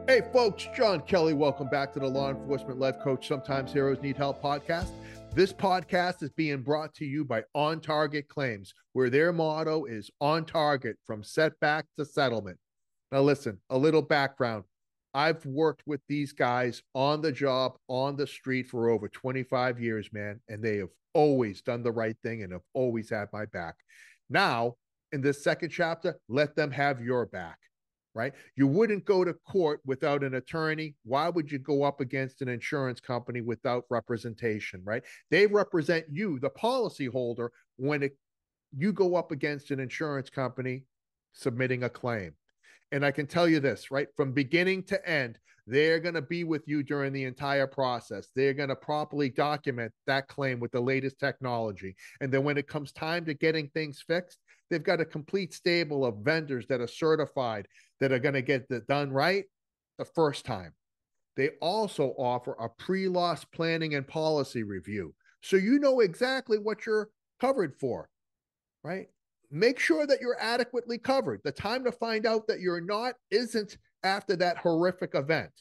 Hey folks, John Kelly. Welcome back to the Law Enforcement Life Coach Sometimes Heroes Need Help podcast. This podcast is being brought to you by On Target Claims, where their motto is on target from setback to settlement. Now listen, a little background. I've worked with these guys on the job, on the street for over 25 years, man, and they have always done the right thing and have always had my back. Now, in this second chapter, let them have your back. Right? You wouldn't go to court without an attorney. Why would you go up against an insurance company without representation, right? They represent you, the policyholder, when you go up against an insurance company submitting a claim. And I can tell you this, right? From beginning to end, they're going to be with you during the entire process. They're going to properly document that claim with the latest technology. And then when it comes time to getting things fixed, they've got a complete stable of vendors that are certified that are going to get it done right the first time. They also offer a pre-loss planning and policy review. So you know exactly what you're covered for, right? Make sure that you're adequately covered. The time to find out that you're not isn't after that horrific event.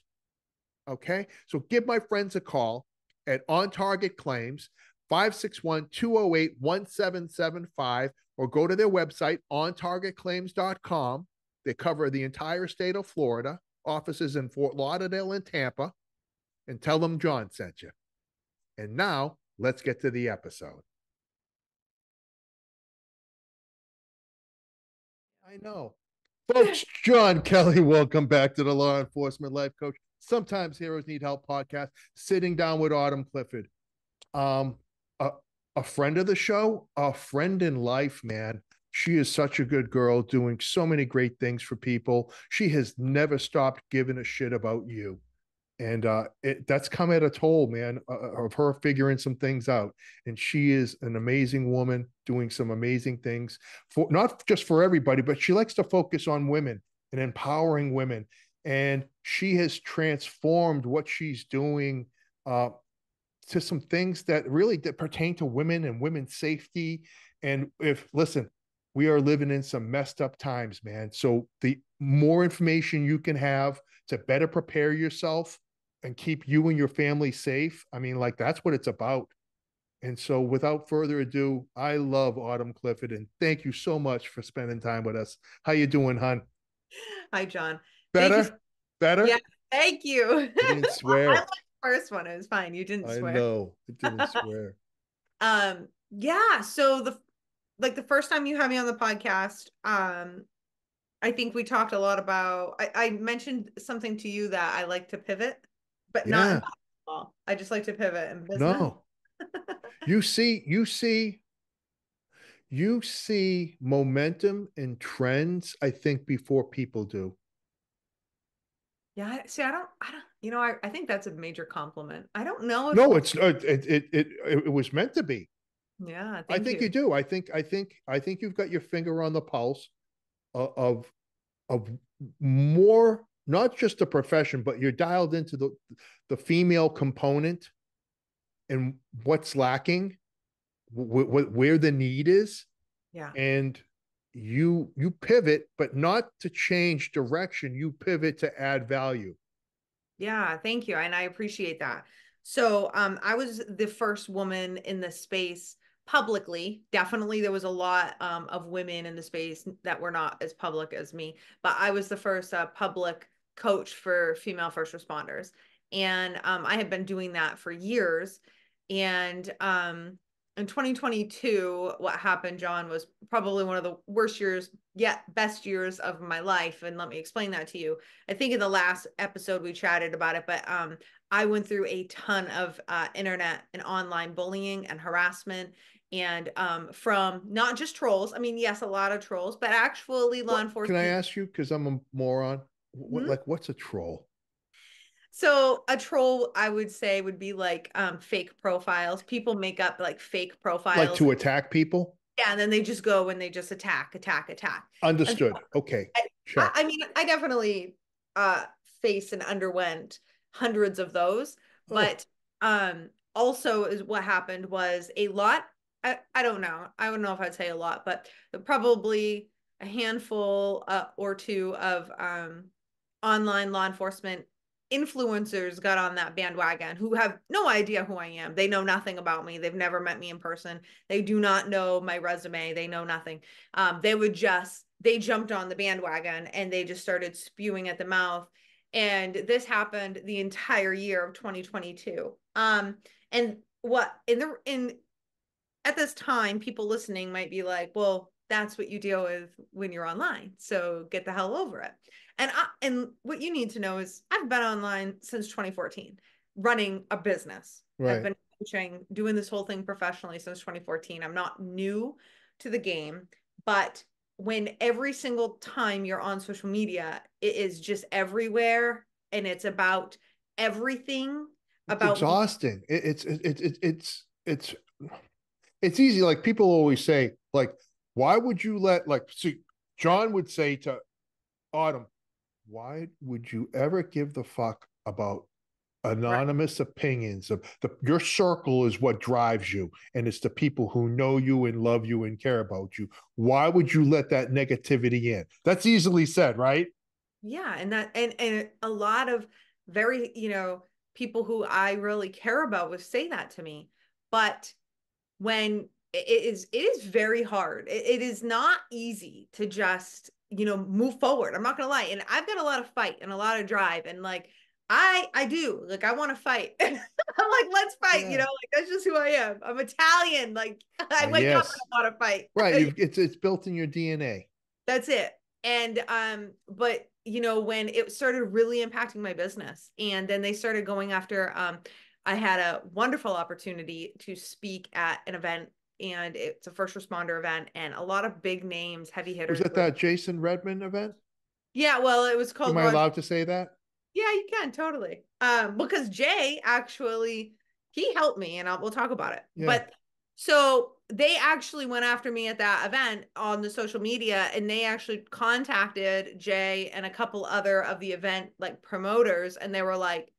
Okay? So give my friends a call at On Target Claims, 561-208-1775, or go to their website, ontargetclaims.com. They cover the entire state of Florida, offices in Fort Lauderdale and Tampa, and tell them John sent you. And now, let's get to the episode. I know. Folks, John Kelly, welcome back to the Law Enforcement Life Coach Sometimes Heroes Need Help podcast, sitting down with Autumn Clifford. Um, a, a friend of the show, a friend in life, man. She is such a good girl, doing so many great things for people. She has never stopped giving a shit about you. And that's come at a toll, man, of her figuring some things out. And she is an amazing woman doing some amazing things for not just for everybody, but she likes to focus on women and empowering women. And she has transformed what she's doing to some things that pertain to women and women's safety. And listen, we are living in some messed up times, man. So the more information you can have to better prepare yourself and keep you and your family safe, I mean, like, that's what it's about. And so without further ado, I love Autumn Clifford, and thank you so much for spending time with us. How you doing, hon? Hi, John. Thank you. Better? Better? Yeah, thank you. I didn't I like swear. the first one. It was fine. You didn't I swear. know. I didn't swear. Yeah, so the first time you had me on the podcast, I think we talked a lot about I mentioned something to you that I like to pivot, but not in Yeah. basketball. I just like to pivot in business. No. You see momentum and trends, I think, before people do. Yeah, see, I think that's a major compliment. I don't know if No, most, it's it was meant to be. yeah, I thank think you. you do. I think you've got your finger on the pulse of more, not just the profession, but you're dialed into the female component and what's lacking, where the need is, Yeah. and you pivot, but not to change direction. You pivot to add value. Yeah, thank you. And I appreciate that. So, I was the first woman in the space publicly. Definitely, there was a lot of women in the space that were not as public as me, but I was the first public coach for female first responders. And I had been doing that for years. And in 2022, what happened, John, was probably one of the worst years, yet best years of my life. And let me explain that to you. I think in the last episode we chatted about it, but I went through a ton of internet and online bullying and harassment, and from not just trolls. I mean, yes, a lot of trolls, but actually law What can I enforcement. ask you? Because I'm a moron. Hmm? What's a troll? So a troll, I would say, would be like fake profiles. People make up like fake Like profiles. to attack people? Yeah, and then they just go and they just attack, attack, attack. And so Understood. Okay. I Check. mean, I definitely faced and underwent hundreds of those, Oh, but also is what happened was a lot. I don't know. I don't know if I'd say a lot, but probably a handful or two of online law enforcement influencers got on that bandwagon who have no idea who I am. They know nothing about me. They've never met me in person. They do not know my resume. They know nothing. They jumped on the bandwagon and they just started spewing at the mouth. And this happened the entire year of 2022. And what in at this time, people listening might be like, well, that's what you deal with when you're online. So get the hell over it. And what you need to know is I've been online since 2014, running a business. I've Right. been coaching, doing this whole thing professionally since 2014. I'm not new to the game, but when every single time you're on social media, it is just everywhere and it's about everything It's about me. exhausting. It's easy. Like people always say, like, why would you let, like, see, John would say to Autumn, why would you ever give the fuck about Right. anonymous opinions of your circle is what drives you, and it's the people who know you and love you and care about you. Why would you let that negativity in? That's easily said, right? Yeah, and a lot of very, people who I really care about would say that to me. But when it is very hard. It is not easy to just, move forward. I'm not gonna lie. And I've got a lot of fight and a lot of drive. And like I do, like I want to fight. I'm like, let's fight, Yeah. like that's just who I am. I'm Italian. Like I wake up and Yes. I want to fight. Right. It's built in your DNA. That's it. And but when it started really impacting my business, and then they started going after I had a wonderful opportunity to speak at an event, and it's a first responder event, and a lot of big names, heavy Was hitters it were. that Jason Redmond event? Yeah, well, it was Am called I Ron. allowed to say that? Yeah, you can totally. Because Jay actually he helped me, and we'll talk about it. Yeah. But so they actually went after me at that event on the social media, and they actually contacted Jay and a couple other of the event like promoters, and they were like,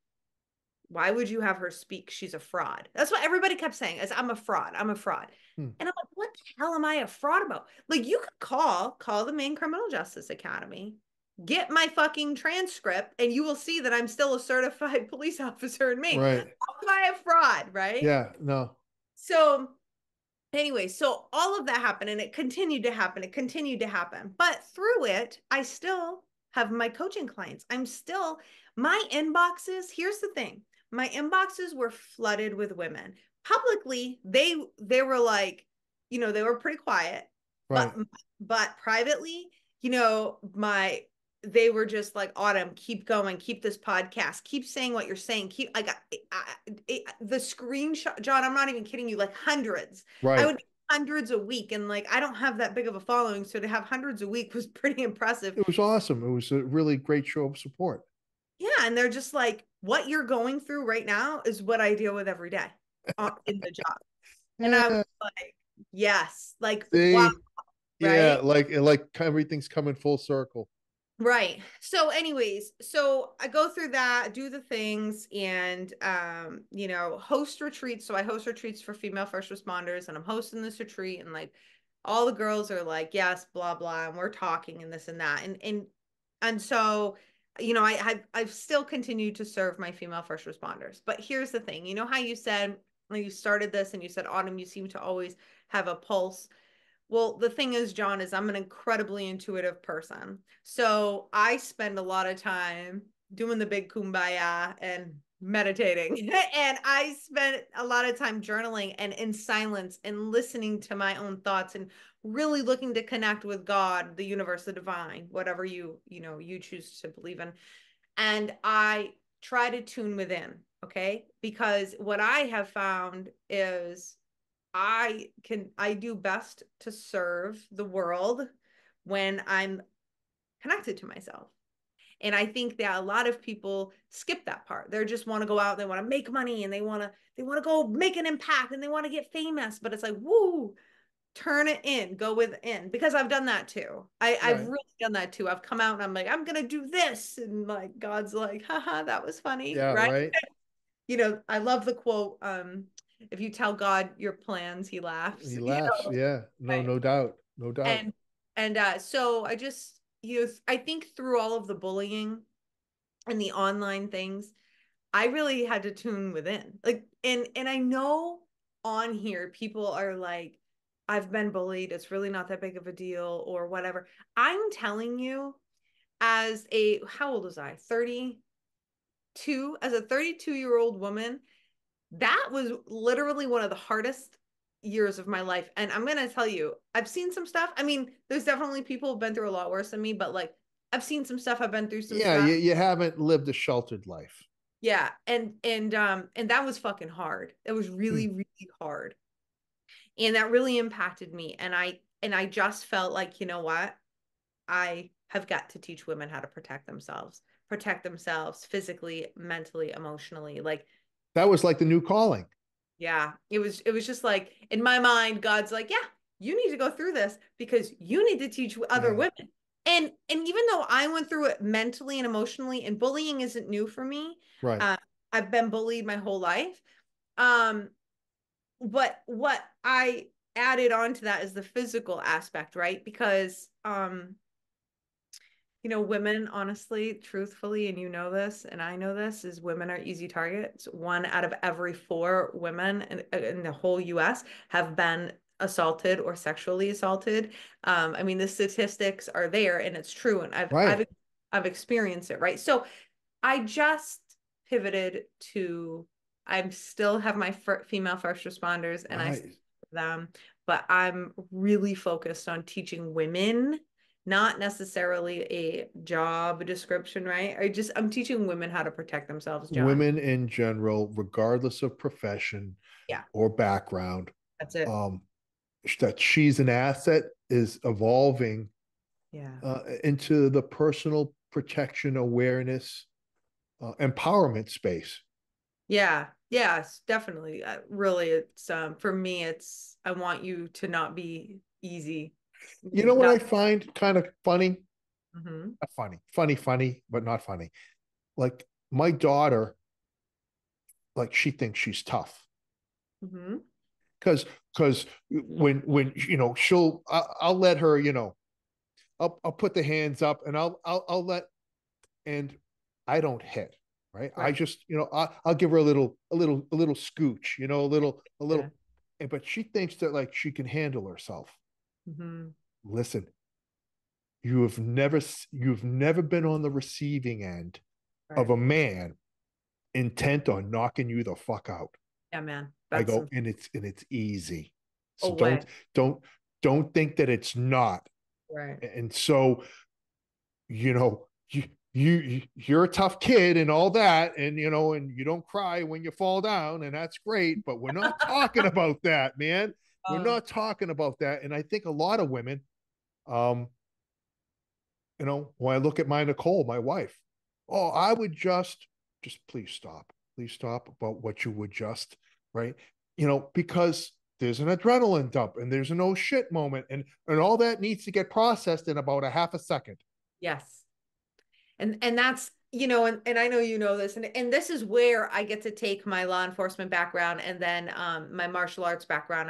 "Why would you have her speak? She's a fraud." That's what everybody kept saying, is I'm a fraud. I'm a fraud. Hmm. And I'm like, what the hell am I a fraud about? Like, you could call the Maine Criminal Justice Academy, get my fucking transcript, and you will see that I'm still a certified police officer in Maine. Right. How am I a fraud, right? Yeah. No. So anyway, so all of that happened and it continued to happen. It continued to happen. But through it, I still have my coaching clients. My inboxes, here's the thing. My inboxes were flooded with women. Publicly, they were like, they were pretty quiet, but Right. privately, my they were just like, Autumn, keep going, keep this podcast, keep saying what you're saying, keep the screenshot, John, I'm not even kidding you, like hundreds. I Right. would hundreds a week, and like I don't have that big of a following, so to have hundreds a week was pretty impressive. It was awesome. It was a really great show of support. Yeah, and they're just like, what you're going through right now is what I deal with every day in the job. And I was Yeah. like, yes, like wow, See. Yeah. right? Like everything's coming full circle. Right. So anyways, so I go through that, do the things, and host retreats. So I host retreats for female first responders, and I'm hosting this retreat, and like all the girls are like, yes, blah blah, and we're talking and this and that. And so, I've still continued to serve my female first responders. But here's the thing. You know how you said when you started this and you said, Autumn, you seem to always have a pulse. Well, the thing is, John, is I'm an incredibly intuitive person. So I spend a lot of time doing the big kumbaya and meditating. And I spend a lot of time journaling and in silence and listening to my own thoughts and really looking to connect with God, the universe, the divine, whatever you choose to believe in. And I try to tune within, okay? Because what I have found is I do best to serve the world when I'm connected to myself. And I think that a lot of people skip that part. They just want to go out, they want to make money, and they want to go make an impact, and they want to get famous. But it's like, woo, turn it in, go within. Because I've done that too. I've Right. really done that too. I've come out and I'm like, I'm gonna do this. And like God's like, haha, that was funny, Yeah. right? Right. I love the quote, if you tell God your plans, he laughs. He laughs. Yeah. No. Right. No doubt. No doubt. And so I just, I think through all of the bullying, and the online things, I really had to tune within. Like, and I know on here people are like, I've been bullied, it's really not that big of a deal or whatever. I'm telling you, as a, how old was I? 32, as a 32-year-old woman, that was literally one of the hardest years of my life. And I'm gonna tell you, I've seen some stuff. I mean, there's definitely people who've been through a lot worse than me, but like I've seen some stuff, I've been through some Yeah, stuff. you haven't lived a sheltered life. Yeah, and that was fucking hard. It was Hmm. really, really hard. And that really impacted me. And I just felt like, you know what? I have got to teach women how to protect themselves physically, mentally, emotionally. Like, That was like the new calling. yeah, it was just like in my mind, God's like, yeah, you need to go through this because you need to teach other Yeah, women. And even though I went through it mentally and emotionally, and bullying isn't new for me, right. uh, I've been bullied my whole life. Um, but what I added on to that is the physical aspect, right? Because women, honestly, truthfully, and you know this, and I know this, is women are easy targets. One out of every four women in the whole US have been assaulted or sexually assaulted. I mean, the statistics are there and it's true. And I've Right. I've I've experienced it, right? So I just pivoted to, I still have my female first responders and I Right. them, but I'm really focused on teaching women, not necessarily a job description, right? I'm teaching women how to protect themselves, John. Women in general, regardless of profession Yeah, or background, that's it. um, that she's an asset is evolving Yeah. into the personal protection awareness empowerment space. Yeah. Yes, definitely. Really, it's for me, it's I want you to not be easy. You know what Not I find kind of funny? hmm Not funny, but not funny. Like my daughter, like she thinks she's tough hmm because when I'll let her, I'll put the hands up and I'll let, and I don't hit, right? I Right. just, I'll give her a little scooch, a Yeah. little, but she thinks that like she can handle herself. hmm Listen, you've never been on the receiving end of Right. a man intent on knocking you the fuck out. Yeah, man. I That's go, some and it's easy. So don't away. don't don't think that it's not. Right. And so, you're a tough kid and all that, and you don't cry when you fall down, and that's great, but we're not talking about that, man. We're Oh, not talking about that. And I think a lot of women, um, when I look at my Nicole, my wife, oh, I would just please stop about what you would just, right? Because there's an adrenaline dump and there's an oh shit moment, and all that needs to get processed in about a half a second. yes. And that's, and I know you know this, and this is where I get to take my law enforcement background and then my martial arts background.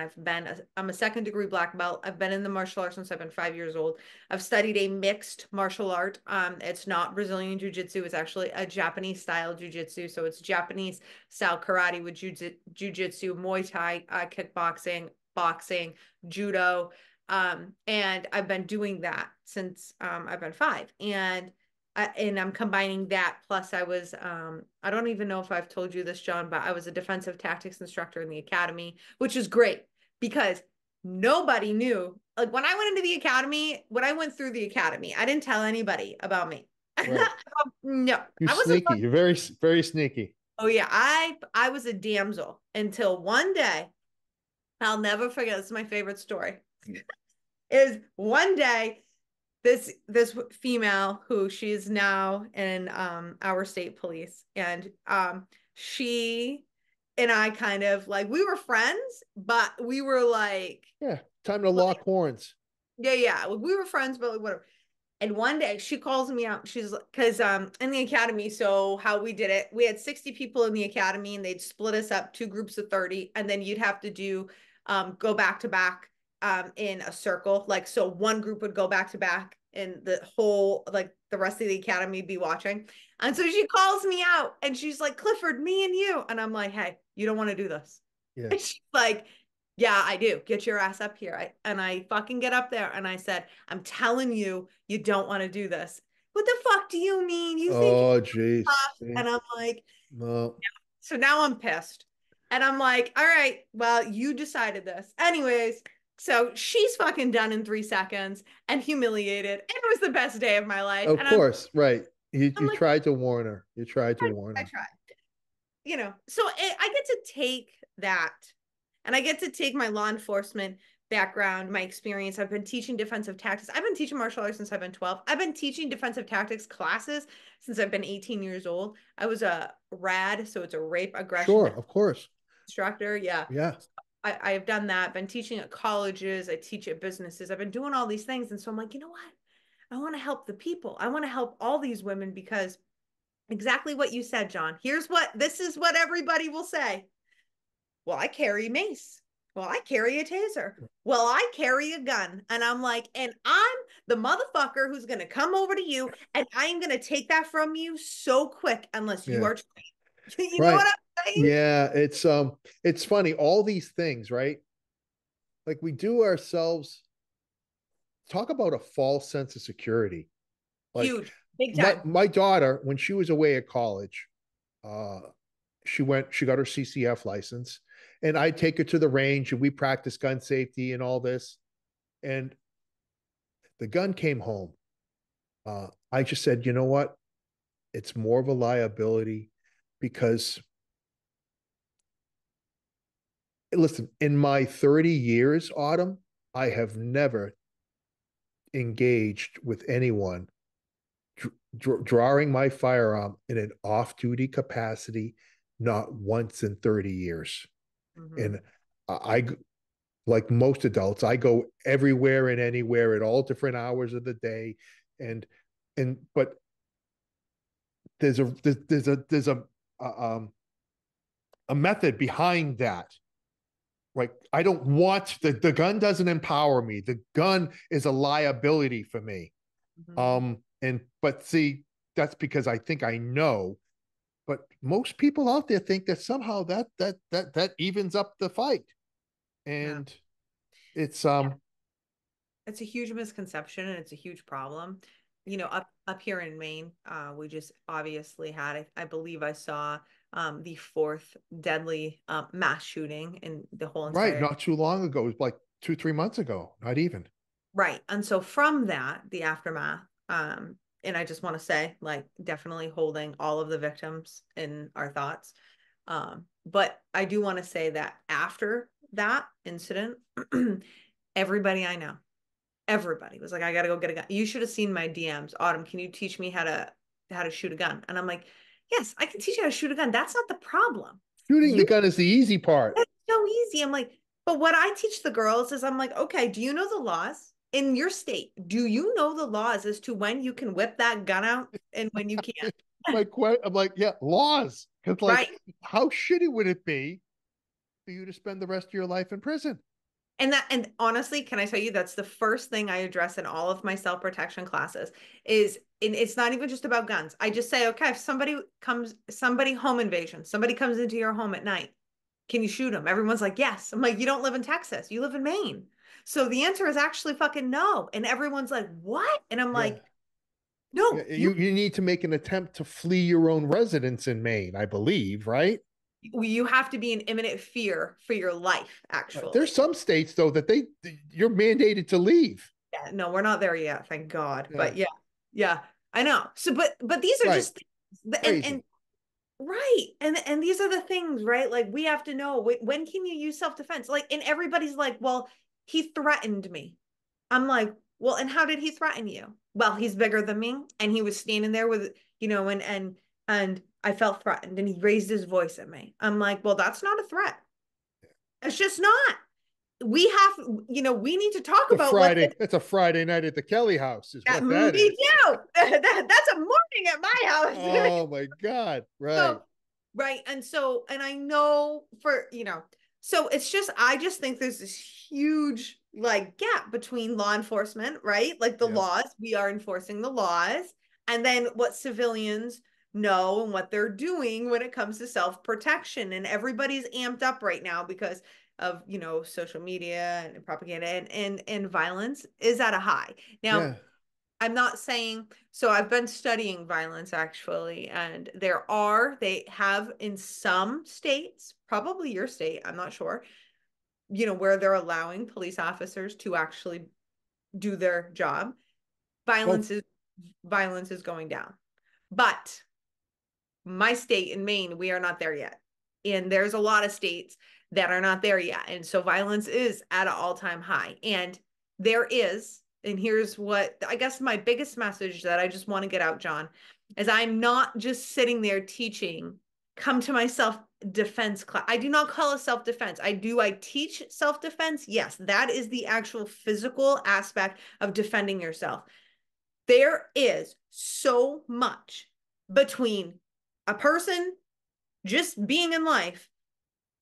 I'm a second degree black belt. I've been in the martial arts since I've been 5 years old. I've studied a mixed martial art. It's not Brazilian jiu-jitsu, it's actually a Japanese style jiu-jitsu. So it's Japanese style karate with jiu-jitsu, Muay Thai, kickboxing, boxing, judo. And I've been doing that since I've been five. And I'm combining that. Plus, I don't even know if I've told you this, John, but I was a defensive tactics instructor in the academy, which is great because nobody knew. Like when I went into the academy, when I went through the academy, I didn't tell anybody about me. Right. No, You're I wasn't. sneaky. You're very, very sneaky. Oh yeah, I was a damsel until one day. I'll never forget. This is my favorite story. Is one day this female who she's now in our state police, and she and I kind of like, we were friends, but we were Yeah. Time to lock horns. yeah, we were friends, but like, whatever. And one day she calls me out. She's because in the academy, so how we did it, we had 60 people in the academy and they'd split us up two groups of 30, and then you'd have to go back to back in a circle. Like so one group would go back to back and the whole, like the rest of the academy be watching. And so she calls me out and she's like, Clifford, me and you. And I'm like, hey, you don't want to do this. Yeah. And she's like, yeah, I do. Get your ass up here. And I fucking get up there and I said, I'm telling you, you don't want to do this. What the fuck do you mean? You think Oh, you're geez. tough? And I'm like, No. so now I'm pissed. And I'm like, all right, well, you decided this. Anyways, so she's fucking done in 3 seconds and humiliated. And it was the best day of my life. Of And I'm course, right. I'm You like, tried to warn her. You tried to warn I her. tried. So I get to take that and I get to take my law enforcement background, my experience. I've been teaching defensive tactics. I've been teaching martial arts since I've been 12. I've been teaching defensive tactics classes since I've been 18 years old. I was a RAD, so it's a rape aggression Sure, of course. instructor. Yeah. Yeah. I have done that, been teaching at colleges, I teach at businesses, I've been doing all these things. And so I'm like, you know what? I want to help the people. I want to help all these women because exactly what you said, John. This is what everybody will say. Well, I carry mace. Well, I carry a taser. Well, I carry a gun. And I'm like, and I'm the motherfucker who's going to come over to you and I'm going to take that from you so quick unless you Yeah. are trained. You know Right. what I'm saying? Yeah, it's funny all these things, right? Like we do ourselves talk about a false sense of security. Like Huge, big my time. my daughter when she was away at college, uh she got her CCF license and I'd take her to the range and we practice gun safety and all this. And the gun came home. I just said, you know what? It's more of a liability because listen, in my 30 years, Autumn, I have never engaged with anyone drawing my firearm in an off-duty capacity, not once in 30 years. Mm-hmm. And I, like most adults, I go everywhere and anywhere at all different hours of the day, and but there's a method behind that. Like I don't want the gun doesn't empower me. The gun is a liability for me. Mm-hmm. And but see, that's because I think I know. But most people out there think that somehow that evens up the fight. Yeah. And it's Yeah. It's a huge misconception and it's a huge problem. Up here in Maine, we just obviously had, I believe I saw the fourth deadly mass shooting in the whole right, entire. not too long ago. It was like 2, 3 months ago, not even. Right. And so from that, the aftermath, and I just want to say, like, definitely holding all of the victims in our thoughts. But I do want to say that after that incident, everybody I know, everybody was like, I gotta go get a gun. You should have seen my DMs. Autumn, can you teach me how to shoot a gun? And I'm like, yes, I can teach you how to shoot a gun. That's not the problem. Shooting the You gun is the easy part. It's so easy. I'm like, but what I teach the girls is I'm like, okay, do you know the laws in your state? Do you know the laws as to when you can whip that gun out and when you can't? I'm like, yeah, laws. Because like, Right. how shitty would it be for you to spend the rest of your life in prison? And honestly, can I tell you that's the first thing I address in all of my self-protection classes is and it's not even just about guns. I just say, okay, if somebody home invasion, somebody comes into your home at night, can you shoot them? Everyone's like, yes. I'm like, you don't live in Texas, you live in Maine. So the answer is actually fucking no. And everyone's like, what? And I'm Yeah. like, no, You need to make an attempt to flee your own residence in Maine, I believe, right? you have to be in imminent fear for your life, There's actually. some states though that you're mandated to leave. Yeah, no, we're not there yet, thank God. Yeah. But yeah, yeah, I know. So, but these are Right. just and Crazy. right, and these are the things, right? Like we have to know when can you use self-defense? Like, and everybody's like, well, he threatened me. I'm like, well, and how did he threaten you? Well, he's bigger than me, and he was standing there with, and I felt threatened, and he raised his voice at me. I'm like, well, that's not a threat. It's just not. We need to talk about what this. That's a Friday night at the Kelly house, is That what me that is. too. That's a morning at my house. Oh my God. Right. So, right. And I know so it's just, I just think there's this huge like gap between law enforcement, right? Like the Yeah. laws, we are enforcing the laws, and then what civilians know and what they're doing when it comes to self-protection. And everybody's amped up right now because of, social media and propaganda, and violence is at a high. Now, Yeah. I'm not saying, so I've been studying violence actually, and they have in some states, probably your state, I'm not sure, where they're allowing police officers to actually do their job. Oh, Violence is violence is going down. But my state in Maine, we are not there yet. And there's a lot of states that are not there yet. And so violence is at an all-time high. And there is, and here's what I guess my biggest message that I just want to get out, John, is I'm not just sitting there teaching, come to my self-defense class. I do not call it self-defense. I teach self-defense? Yes, that is the actual physical aspect of defending yourself. There is so much between a person just being in life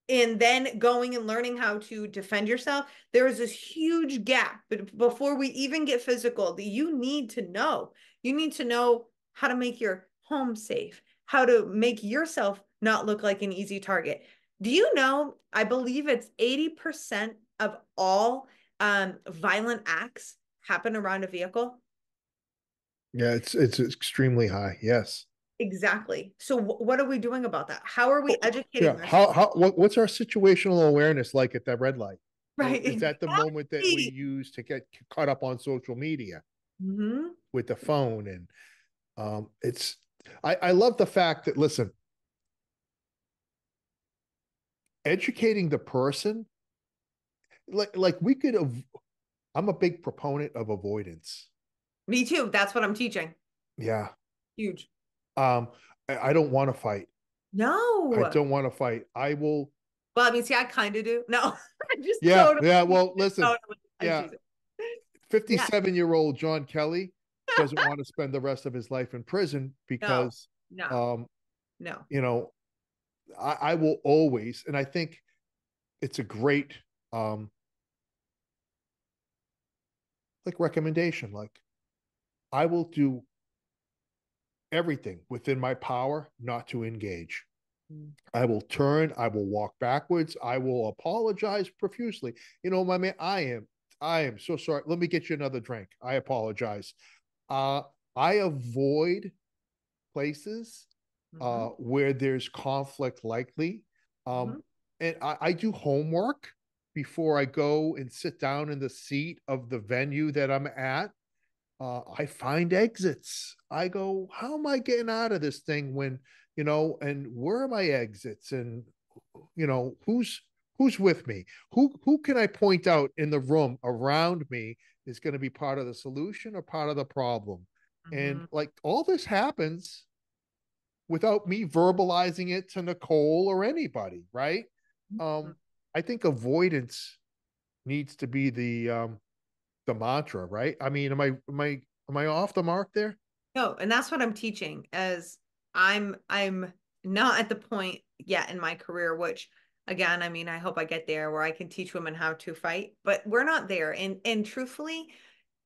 and then going and learning how to defend yourself. There is this huge gap. But before we even get physical, you need to know how to make your home safe, how to make yourself not look like an easy target. Do you know, I believe it's 80% of all violent acts happen around a vehicle. yeah. It's extremely high. Yes. Exactly. So what are we doing about that? How are we Oh, educating yeah. ourselves? What's our situational awareness like at that red light? Or Right, is that the moment that we exactly. use to get caught up on social media Hmm. with the phone? And it's I love the fact that, listen, educating the person, like we could have. I'm a big proponent of avoidance. Me too. That's what I'm teaching. Yeah. Huge. Um, I don't want to fight. I No. don't want to fight. I will. Well, I mean, see, I kind of do. No, I just Yeah, totally, yeah. Well, listen. totally, I'm Yeah, teasing. Yeah. 57-year-old John Kelly doesn't want to spend the rest of his life in prison No, because, no, um, no. you know, I will always, and I think it's a great, um, like recommendation. Like I will do everything within my power not to engage. Mm. I will turn, I will walk backwards, I will apologize profusely. My man, I am so sorry. Let me get you another drink. I apologize. Uh, I avoid places Mm-hmm. where there's conflict likely. Mm-hmm. Um, and I do homework before I go and sit down in the seat of the venue that I'm at. I find exits. I go, how am I getting out of this thing and where are my exits? And who's with me? Who can I point out in the room around me is going to be part of the solution or part of the problem? And Mm-hmm. like all this happens without me verbalizing it to Nicole or anybody, right? Mm-hmm. Um, I think avoidance needs to be the mantra, right? I mean, am I off the mark there? No, and that's what I'm teaching as I'm not at the point yet in my career, which again, I mean, I hope I get there where I can teach women how to fight, but we're not there. And truthfully,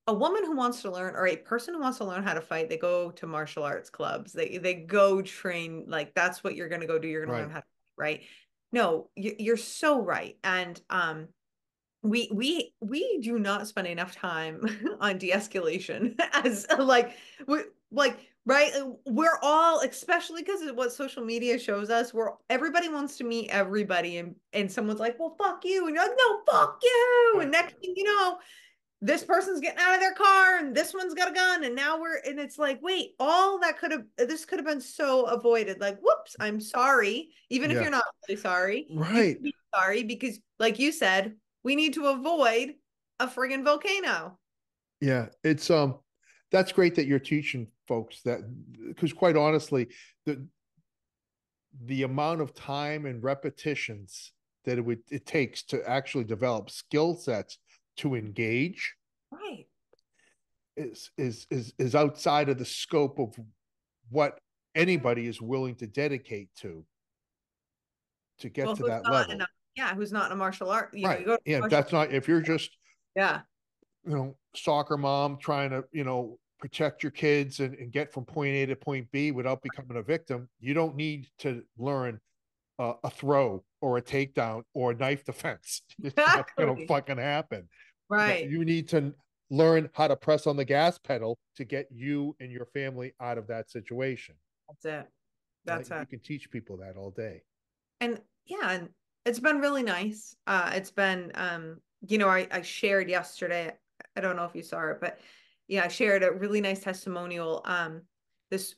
a woman who wants to learn or a person who wants to learn how to fight, they go to martial arts clubs. They go train, like that's what you're going to go do. You're going to learn Right. how to fight, right? No, you're so right. And we do not spend enough time on de-escalation as we like right, we're all, especially because of what social media shows us, where everybody wants to meet everybody, and someone's like, well, fuck you, and you're like, no, fuck you, and Right. next thing you know, this person's getting out of their car and this one's got a gun, and now it's like, wait, all that this could have been so avoided. Like, whoops, I'm sorry. Even if Yeah. you're not really sorry, you Right. can be sorry because, like you said, we need to avoid a friggin' volcano. Yeah. It's that's great that you're teaching folks that, because quite honestly, the amount of time and repetitions that it takes to actually develop skill sets to engage Right. is outside of the scope of what anybody is willing to dedicate to get Well, to who's that not in level. a, yeah, who's not in a martial art? You Right. go to Yeah. martial That's not, if you're just Yeah. Soccer mom trying to, protect your kids and get from point A to point B without becoming a victim. You don't need to learn a throw or a takedown or a knife defense. It's not going to Exactly. fucking happen. Right. You need to learn how to press on the gas pedal to get you and your family out of that situation. That's it. That's You it. can teach people that all day. And yeah, and it's been really nice. It's been I shared yesterday, I don't know if you saw it, but yeah, I shared a really nice testimonial. This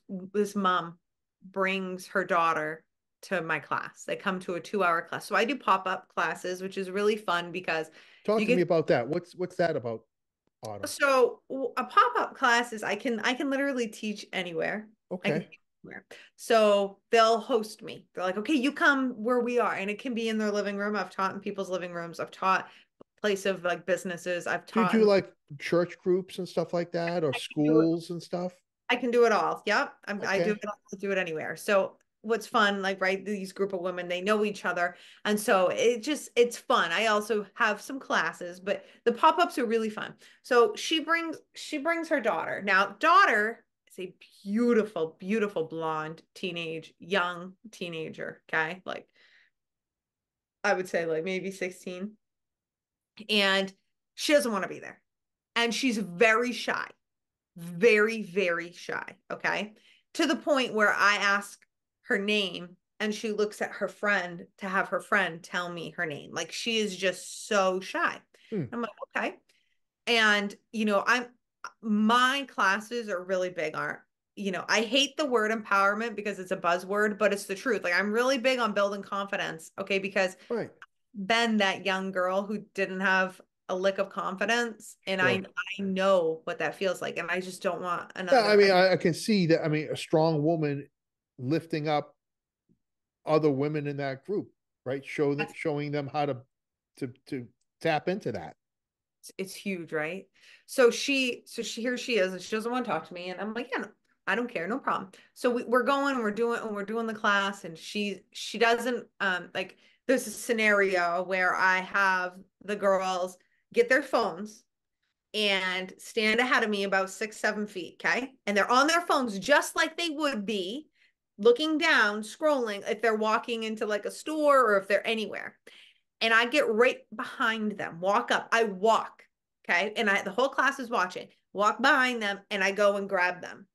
mom brings her daughter to my class. They come to a 2 hour class. So I do pop-up classes, which is really fun because Talk you to me get about that. What's that about, Autumn? so a pop-up class is I can literally teach anywhere. I can Okay. teach anywhere. So they'll host me. They're like, okay, you come where we are. And it can be in their living room. I've taught in people's living rooms. I've taught place of like businesses. I've Do you taught do in like church groups and stuff like that, or I can do it schools and stuff? I can do it all. Yep. I do Okay. it. I do it anywhere. So what's fun, like, right, these group of women, they know each other. And so it's fun. I also have some classes, but the pop-ups are really fun. So she brings her daughter. Now, daughter is a beautiful, beautiful blonde young teenager. Okay. Like I would say like maybe 16. And she doesn't want to be there. And she's very shy, very, very shy. Okay. To the point where I ask her name and she looks at her friend to have her friend tell me her name. Like she is just so shy. Hmm. I'm like, okay. And, my classes are really big on, I hate the word empowerment because it's a buzzword, but it's the truth. Like I'm really big on building confidence. Okay. Because Right. been that young girl who didn't have a lick of confidence, and I Sure. I know what that feels like, and I just don't want Yeah, I another. mean, I can see that. I mean, a strong woman lifting up other women in that group, right? Showing them how to tap into that. It's huge, right? So she here she is, and she doesn't want to talk to me, and I'm like, yeah, no, I don't care, no problem. So we're doing the class, and she doesn't like. There's a scenario where I have the girls get their phones and stand ahead of me about 6, 7 feet. Okay. And they're on their phones just like they would be looking down, scrolling if they're walking into like a store or if they're anywhere. And I get right behind them, walk up. I walk. Okay. And the whole class is watching, walk behind them, and I go and grab them.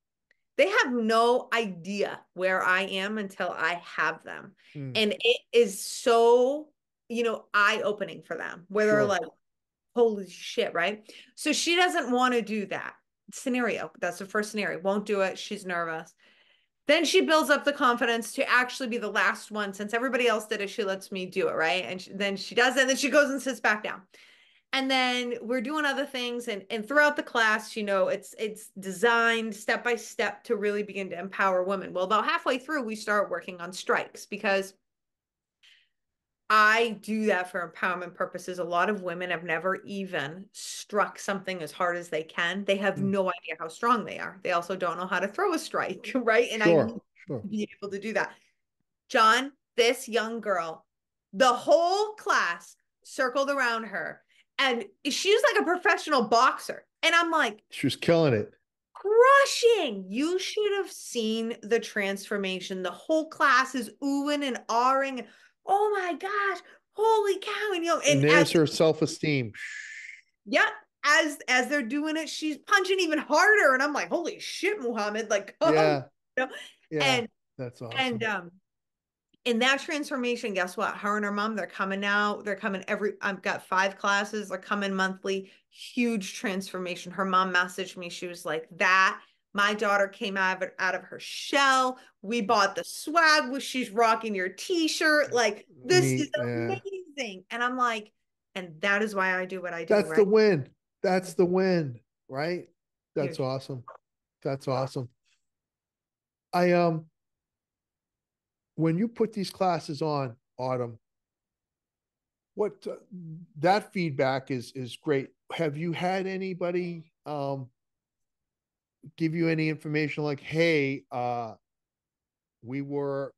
They have no idea where I am until I have them. Hmm. And it is so, eye opening for them where they're Sure. like, holy shit, right? So she doesn't want to do that scenario. That's the first scenario. Won't do it. She's nervous. Then she builds up the confidence to actually be the last one. Since everybody else did it, she lets me do it, right? And then she does it, and then she goes and sits back down. And then we're doing other things, and throughout the class, it's designed step by step to really begin to empower women. Well, about halfway through, we start working on strikes because I do that for empowerment purposes. A lot of women have never even struck something as hard as they can. They have Hmm. no idea how strong they are. They also don't know how to throw a strike, right? And I need Sure. Sure. to be able to do that. John, this young girl, the whole class circled around her, and she's like a professional boxer. And I'm like, She was killing it. crushing. You should have seen the transformation. The whole class is oohing and ahhing. Oh my gosh, holy cow. And And and as there's her self-esteem. yeah, as they're doing it, she's punching even harder. And I'm like, holy shit, Muhammad, like come. Yeah. Yeah. And That's and awesome. in that transformation, guess what? Her and her mom, they're coming out. They're coming I've got 5 classes. They're coming monthly. Huge transformation. Her mom messaged me. She was like, that. My daughter came out of her shell. We bought the swag. She's rocking your t-shirt. Like, this is Neat. Yeah. amazing. And I'm like, and that is why I do what I do, That's the right? win. That's the win. Right. That's Huge. awesome. That's awesome. I when you put these classes on, Autumn, what that feedback is great. Have you had anybody give you any information like, hey, we were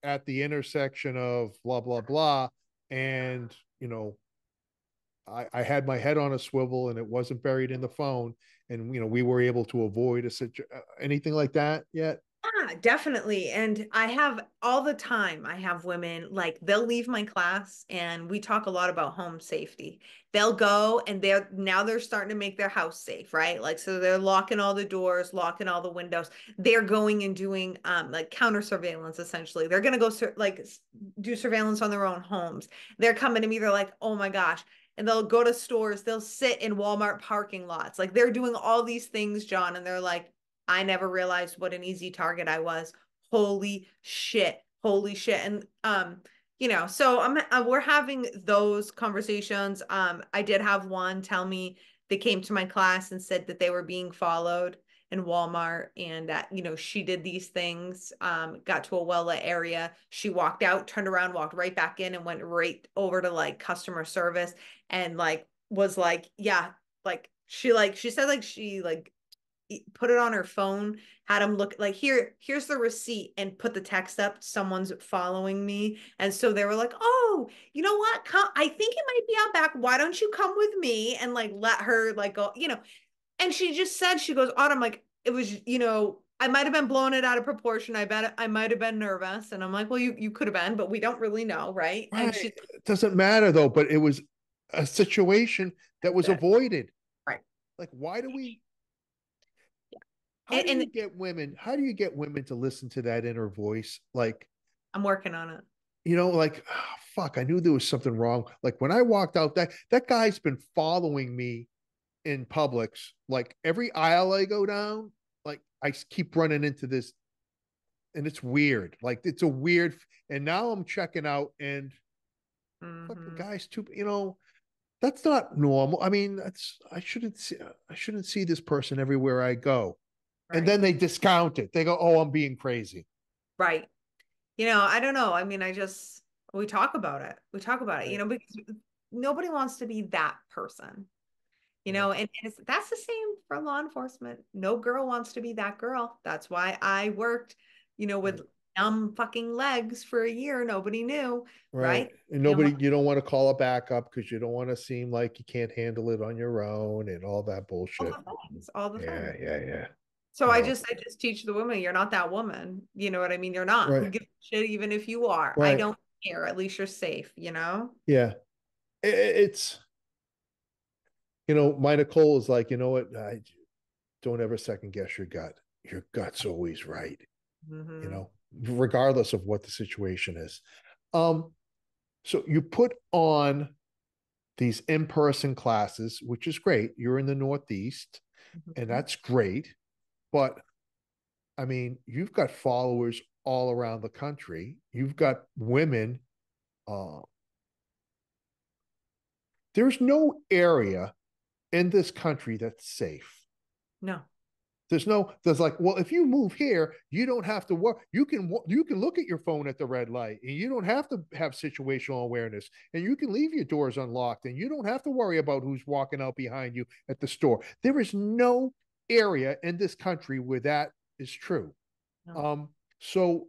at the intersection of blah blah blah, and I had my head on a swivel and it wasn't buried in the phone, and we were able to avoid anything like that yet. Yeah, definitely. And I have all the time, I have women like they'll leave my class and we talk a lot about home safety. They'll go and they're starting to make their house safe, right? Like so they're locking all the doors, locking all the windows. They're going and doing like counter surveillance essentially. They're going to go do surveillance on their own homes. They're coming to me, they're like, "Oh my gosh." And they'll go to stores, they'll sit in Walmart parking lots. Like they're doing all these things, John, and they're like, I never realized what an easy target I was. Holy shit. Holy shit. And so we're having those conversations. I did have one tell me they came to my class and said that they were being followed in Walmart and that, she did these things, got to a well-lit area. She walked out, turned around, walked right back in and went right over to like customer service and like was like, yeah, she said like she like put it on her phone, had him look like here's the receipt and put the text up, someone's following me. And so they were like, oh, you know what? Come, I think it might be out back. Why don't you come with me and like let her like go, And she just said, she goes, Autumn, like it was, I might have been blowing it out of proportion. I bet I might have been nervous. And I'm like, well, you could have been, but we don't really know, right? And Right. she's It doesn't matter though, but it was a situation that was it. avoided. Right. Like, why do we? And How do you get women to listen to that inner voice? Like, I'm working on it. like, oh, fuck, I knew there was something wrong. Like when I walked out, that guy's been following me in Publix. Like every aisle I go down, like I keep running into this, and it's weird. Like it's a weird. And now I'm checking out, and fucking Mm-hmm. guys too. That's not normal. I mean, I shouldn't see this person everywhere I go. And Right. then they discount it. They go, "Oh, I'm being crazy." Right. I don't know. I mean, we talk about it. We talk about it, Right. because nobody wants to be that person, Right. that's the same for law enforcement. No girl wants to be that girl. That's why I worked, with Right. numb fucking legs for a year. Nobody knew, Right. right? And And you don't want to call a backup because you don't want to seem like you can't handle it on your own and all that all bullshit. the things, all the Yeah. things. Yeah. Yeah. So You I know. just I just teach the women, you're not that woman. You know what I mean? You're not. Who Right. gives a shit even if you are? I Right. don't care. At least you're safe. Yeah. It's, my Nicole is like, you know what? I don't ever second guess your gut. Your gut's always right, Hmm. regardless of what the situation is. Um, so you put on these in-person classes, which is great. You're in the Northeast, and Hmm. that's great. But I mean, you've got followers all around the country. You've got women. Uh, there's no area in this country that's safe. No. There's like, well, if you move here, you don't have to work. You can look at your phone at the red light, and you don't have to have situational awareness, and you can leave your doors unlocked, and you don't have to worry about who's walking out behind you at the store. There is no area in this country where that is true. No. So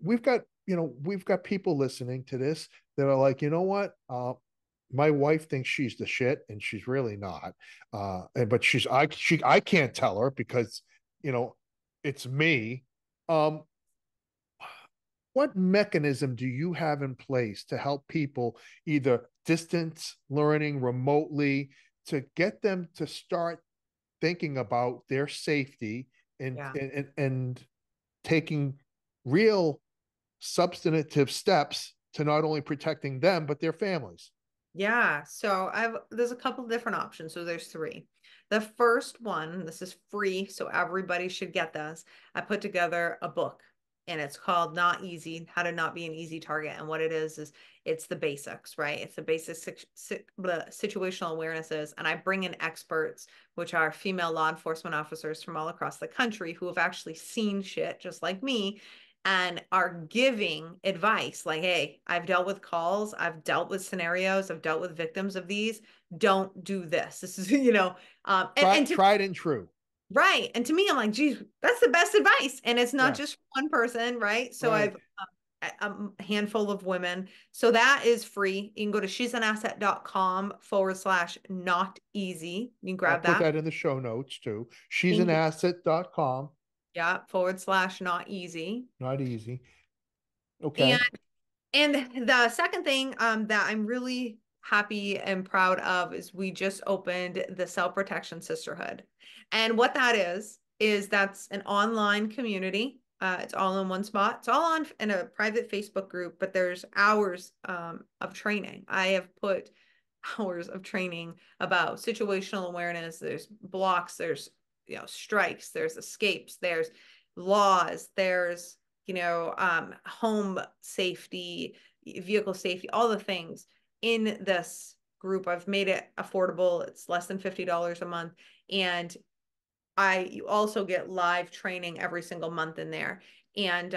we've got people listening to this that are like, you know what? My wife thinks she's the shit, and she's really not. But I can't tell her because you know it's me. Um, what mechanism do you have in place to help people either distance learning remotely to get them to start thinking about their safety and Yeah. and taking real substantive steps to not only protecting them but their families? Yeah, so there's a couple different options. So there's three. The first one, this is free, so everybody should get this. I put together a book and it's called Not Easy, How to Not Be an Easy Target. And what it is it's the basics, right? It's the basic situational awarenesses. And I bring in experts, which are female law enforcement officers from all across the country who have actually seen shit just like me and are giving advice like, hey, I've dealt with calls, I've dealt with scenarios, I've dealt with victims of these. Don't do this. This is, and to Tried and true. right. And to me, I'm like, geez, that's the best advice. And it's not Yeah. just one person, right? So Right. a handful of women. So that is free. You can go to she'sanasset.com/not easy. You can I'll grab put that. that in the show notes too. She's an Thank you. asset.com. Yeah, /not easy. Not easy. And Okay. And the second thing that I'm really happy and proud of is we just opened the Self Protection Sisterhood. And what that is that's an online community. It's all in one spot. It's all on in a private Facebook group, but there's hours of training. I have put hours of training about situational awareness. There's blocks, there's strikes, there's escapes, there's laws, there's home safety, vehicle safety, all the things in this group. I've made it affordable. It's less than $50 a month. And you also get live training every single month in there. And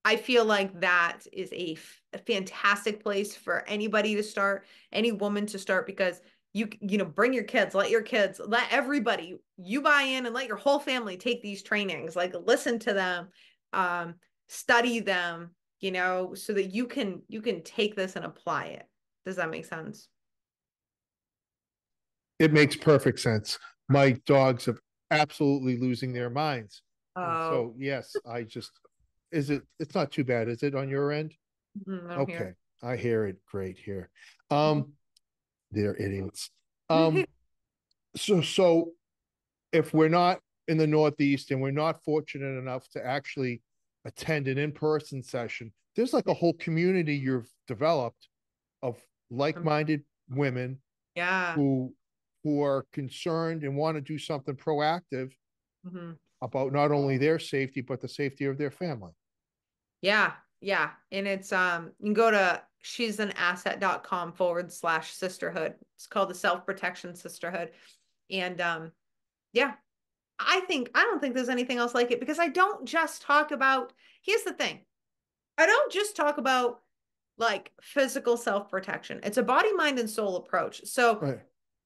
I feel like that is a fantastic place for anybody to start, any woman to start, because bring your kids, let everybody, you buy in and let your whole family take these trainings, like listen to them, study them, so that you can take this and apply it. Does that make sense? It makes perfect sense. My dogs are absolutely losing their minds. And Oh, so, yes, it's not too bad, is it on your end? I'm Okay. here. I hear it. Great here. Um, they're idiots. Um, so if we're not in the Northeast and we're not fortunate enough to actually attend an in-person session, there's like a whole community you've developed of like-minded women Yeah. who are concerned and want to do something proactive Mhm. about not only their safety but the safety of their family. Yeah, yeah. And it's you can go to she'sanasset.com/sisterhood. It's called the Self-Protection Sisterhood. And yeah, I don't think there's anything else like it, because I don't just talk about, here's the thing. I don't just talk about like physical self-protection. It's a body, mind, and soul approach. So Right.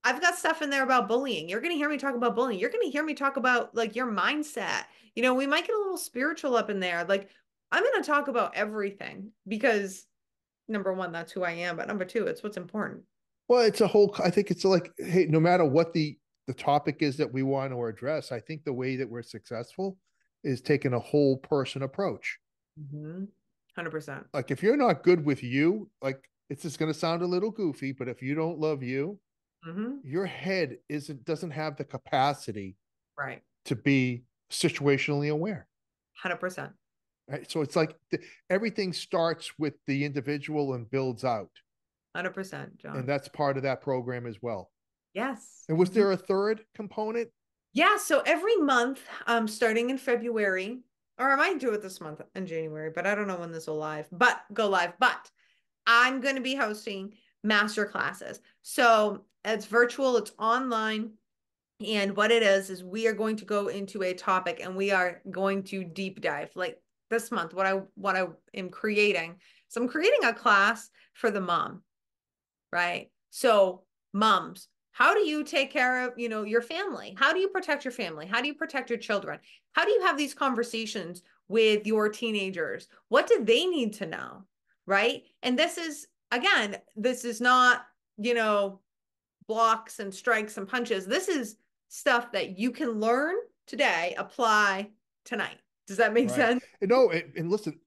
I've got stuff in there about bullying. You're going to hear me talk about bullying. You're going to hear me talk about like your mindset. We might get a little spiritual up in there. Like I'm going to talk about everything because number one, that's who I am. But number two, it's what's important. Well, it's a whole. I think it's like, hey, no matter what the topic is that we want to address, I think the way that we're successful is taking a whole person approach. 100%. Like if you're not good with you, like it's just going to sound a little goofy, but if you don't love you, Mm-hmm. your head doesn't have the capacity Right. to be situationally aware. 100%. Right? So it's like everything starts with the individual and builds out. 100%, And John. that's part of that program as well. Yes. And was Mhm. there a third component? Yeah, so every month, starting in February, or I might do it this month in January, but I don't know when this will go live. But I'm going to be hosting master classes. So it's virtual, it's online. And what it is we are going to go into a topic and we are going to deep dive. Like this month, what I am creating. So I'm creating a class for the mom, right? So moms, how do you take care of, your family? How do you protect your family? How do you protect your children? How do you have these conversations with your teenagers? What do they need to know? Right? And this is not, blocks and strikes and punches. This is stuff that you can learn today, apply tonight. Does that make Right. sense? No, and listen,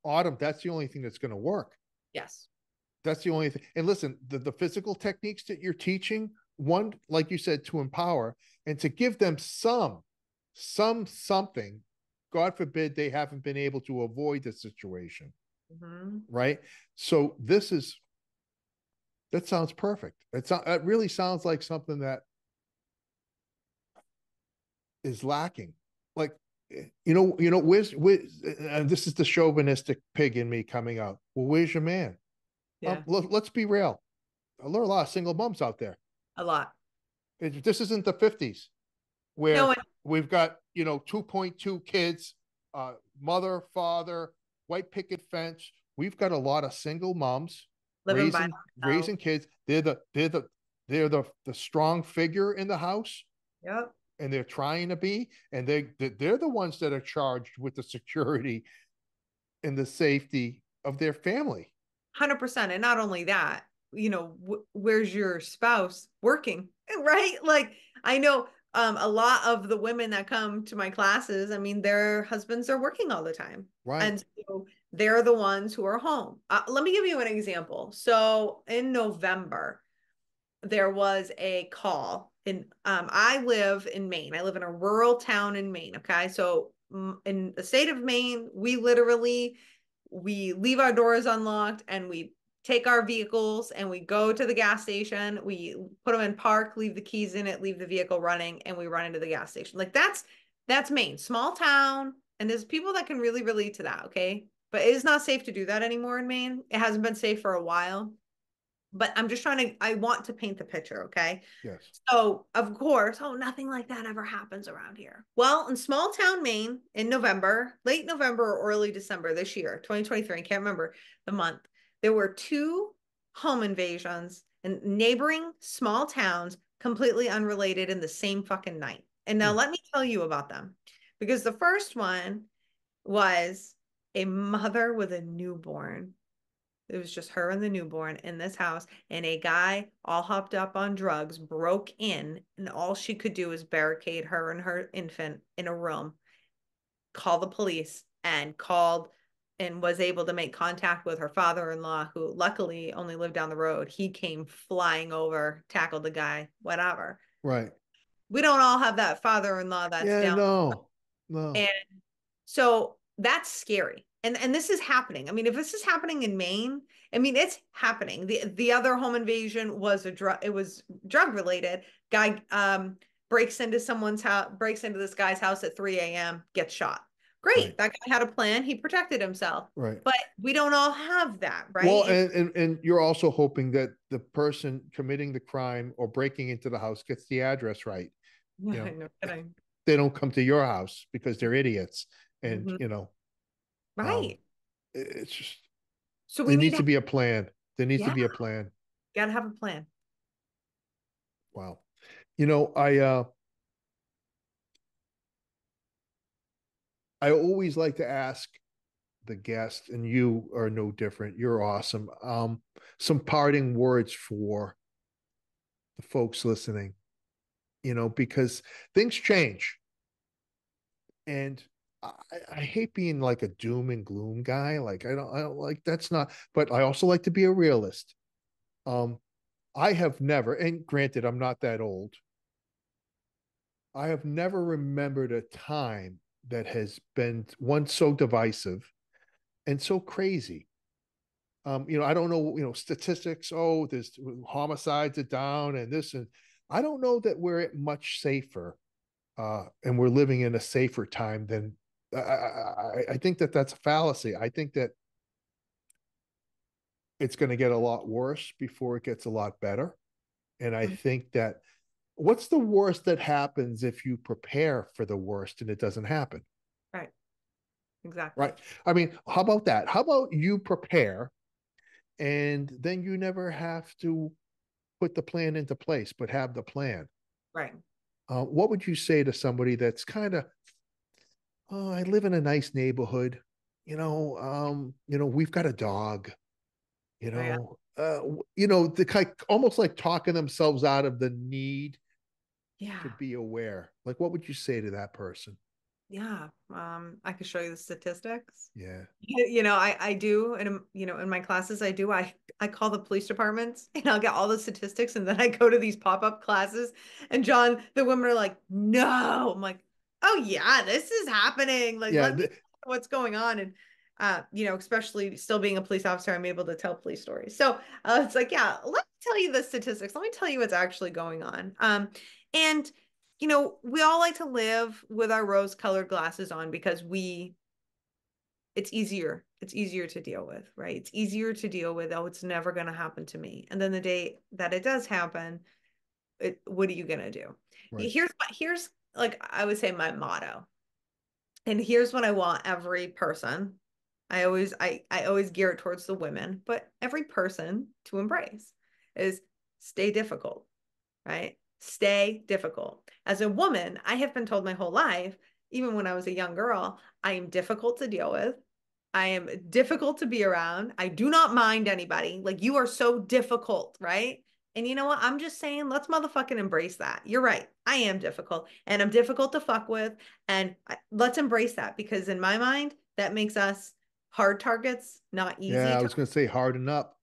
Autumn, that's the only thing that's going to work. Yes. That's the only thing. And listen, the physical techniques that you're teaching, one, like you said, to empower and to give them something. God forbid they haven't been able to avoid the situation. Mm-hmm. Right. So that sounds perfect. It really sounds like something that is lacking. Like, and this is the chauvinistic pig in me coming out. Well, where's your man? Yeah. Let's be real. There are a lot of single moms out there. A lot. This isn't the 50s No where one we've got 2.2 kids, mother, father, white picket fence. We've got a lot of single moms living by raising themselves. kids. They're the strong figure in the house, Yep. and they're trying to be, and they're the ones that are charged with the security and the safety of their family. 100%. And not only that, where's your spouse working? Right? Like I know a lot of the women that come to my classes, I mean, their husbands are working all the time. Right. And so they're the ones who are home. Let me give you an example. So in November, there was a call in I live in Maine. I live in a rural town in Maine. Okay. So in the state of Maine, we leave our doors unlocked and we take our vehicles and we go to the gas station. We put them in park, leave the keys in it, leave the vehicle running, and we run into the gas station. Like that's Maine, small town, and there's people that can really relate to that. Okay, but it is not safe to do that anymore in Maine. It hasn't been safe for a while, but I want to paint the picture, okay? Yes. So, of course, oh, nothing like that ever happens around here. Well, in small town Maine, in November, late November or early December this year, 2023, I can't remember the month, there were two home invasions in neighboring small towns, completely unrelated in the same fucking night. And now Hmm. let me tell you about them. Because the first one was a mother with a newborn. It was just her and the newborn in this house, and a guy all hopped up on drugs broke in, and all she could do was barricade her and her infant in a room, call the police, and called and was able to make contact with her father-in-law, who luckily only lived down the road. He came flying over, tackled the guy, whatever. Right. We don't all have that father-in-law that's Yeah. down. No. No. And so that's scary. And this is happening. I mean, if this is happening in Maine, I mean, it's happening. The other home invasion was it was drug related. Guy breaks into this guy's house at 3 a.m., gets shot. Right. Great. That guy had a plan. He protected himself. Right. But we don't all have that, Well, right? and you're also hoping that the person committing the crime or breaking into the house gets the address right. You know, No kidding. they don't come to your house because they're idiots. And, Mhm. um, Right. it's just, So we there need needs to, to be a plan. There needs to yeah, be a plan. gotta have a plan. Wow. You know, I always like to ask the guest, and you are no different. You're awesome. Some parting words for the folks listening, because things change. And I hate being like a doom and gloom guy. Like I don't like that's not, but I also like to be a realist. Um, I have never, and granted, I'm not that old. I have never remembered a time that has been one so divisive and so crazy. I don't know, statistics. Oh, there's homicides are down and this, and I don't know that we're much safer, and we're living in a safer time than. I think that that's a fallacy. I think that it's going to get a lot worse before it gets a lot better. And I Mhm. think that what's the worst that happens if you prepare for the worst and it doesn't happen? Right. Exactly. Right. I mean, how about that? How about you prepare and then you never have to put the plan into place, but have the plan? Right. What would you say to somebody that's kind of, oh, I live in a nice neighborhood, we've got a dog, Oh, yeah. the kind almost like talking themselves out of the need to Yeah. be aware. Like, what would you say to that person? Yeah. I could show you the statistics. Yeah. I do, and in my classes, I call the police departments and I'll get all the statistics, and then I go to these pop-up classes, and John, the women are like, no. I'm like, oh yeah, this is happening. Like, Yeah. let me know what's going on. And especially still being a police officer, I'm able to tell police stories. So it's like, yeah, let me tell you the statistics. Let me tell you what's actually going on. And we all like to live with our rose-colored glasses on because it's easier to deal with, right? It's easier to deal with, oh, it's never going to happen to me. And then the day that it does happen, what are you going to do? Right. Here's like I would say my motto. And here's what I want every person. I always gear it towards the women, but every person to embrace is stay difficult, right? Stay difficult. As a woman, I have been told my whole life, even when I was a young girl, I am difficult to deal with. I am difficult to be around. I do not mind anybody. Like, you are so difficult, right? And you know what? I'm just saying, let's motherfucking embrace that. You're right. I am difficult and I'm difficult to fuck with. And let's embrace that, because in my mind, that makes us hard targets, not Yeah, easy. I was going to say harden up.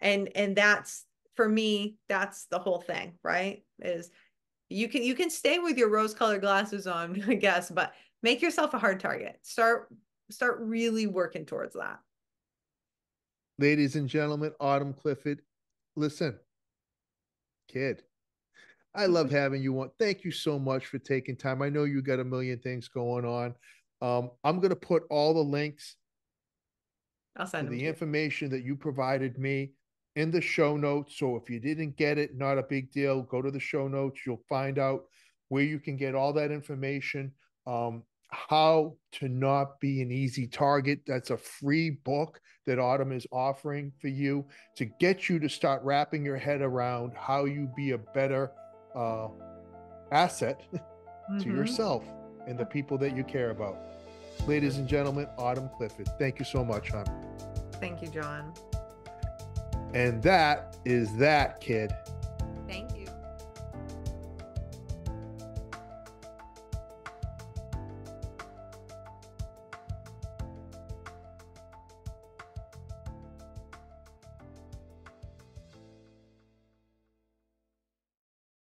And that's, for me, that's the whole thing, right? Is you can stay with your rose-colored glasses on, I guess, but make yourself a hard target. Start really working towards that. Ladies and gentlemen, Autumn Clifford, listen, kid, I love having you on. Thank you so much for taking time. I know you got a million things going on. I'm going to put all the links I'll to send them the to you. information that you provided me in the show notes. So if you didn't get it, not a big deal. Go to the show notes. You'll find out where you can get all that information. How to not be an easy target. That's a free book that Autumn is offering for you to get you to start wrapping your head around how you be a better asset to yourself and the people that you care about. Ladies and gentlemen, Autumn Clifford, thank you so much, hon. Thank you, John. And that is that, kid.